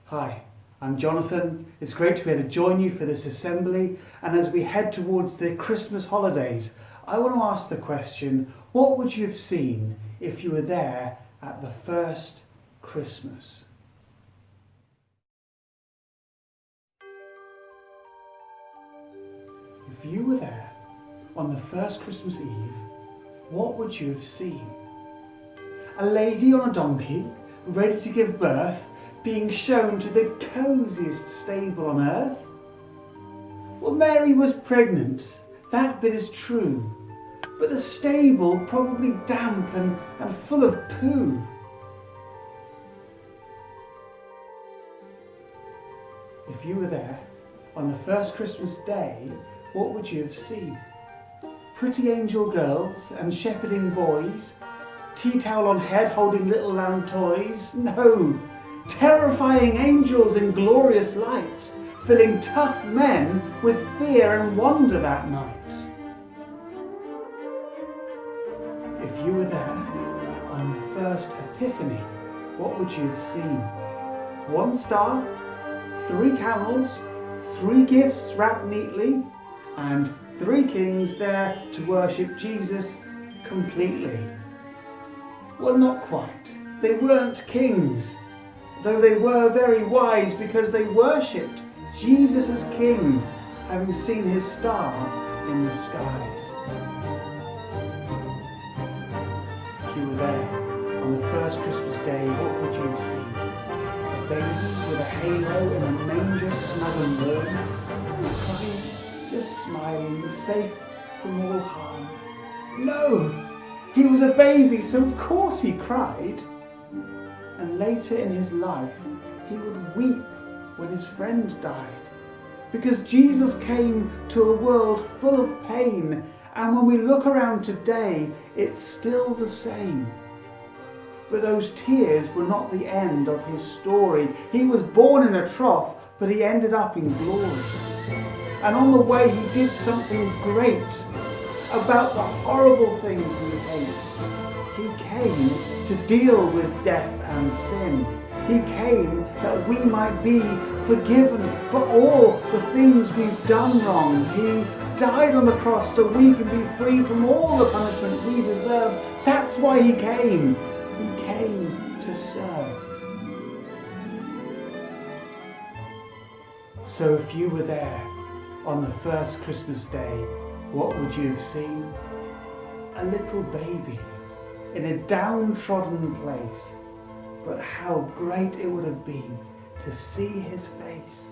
Hi, I'm Jonathan. It's great to be able to join you for this assembly, and as we head towards the Christmas holidays, I want to ask the question, what would you have seen if you were there at the first Christmas? If you were there on the first Christmas Eve, what would you have seen? A lady on a donkey, ready to give birth, being shown to the cosiest stable on earth? Well, Mary was pregnant, that bit is true, but the stable probably damp and full of poo. If you were there on the first Christmas day, what would you have seen? Pretty angel girls and shepherding boys, tea towel on head holding little lamb toys? No, terrifying angels in glorious light, filling tough men with fear and wonder that night. If you were there on the first Epiphany, what would you have seen? 1 star, 3 camels, 3 gifts wrapped neatly, and 3 kings there to worship Jesus completely. Well, not quite. They weren't kings, though they were very wise because they worshipped Jesus as King, having seen his star in the skies. If you were there on the first Christmas day, what would you have seen? A baby with a halo in a manger snug and warm, not crying, just smiling, safe from all harm. No! He was a baby, so of course he cried. And later in his life, he would weep when his friend died. Because Jesus came to a world full of pain, and when we look around today, it's still the same. But those tears were not the end of his story. He was born in a trough, but he ended up in glory. And on the way, he did something great about the horrible things we hate. He came to deal with death and sin. He came that we might be forgiven for all the things we've done wrong. He died on the cross so we can be free from all the punishment we deserve. That's why he came. He came to serve. So if you were there on the first Christmas day, what would you have seen? A little baby in a downtrodden place. But how great it would have been to see his face.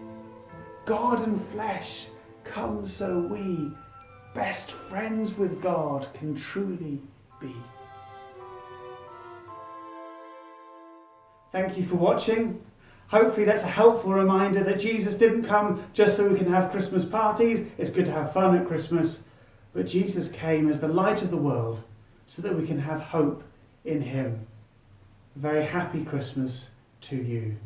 God in flesh, come so we, best friends with God, can truly be. Thank you for watching. Hopefully that's a helpful reminder that Jesus didn't come just so we can have Christmas parties. It's good to have fun at Christmas. But Jesus came as the light of the world so that we can have hope in him. A very happy Christmas to you.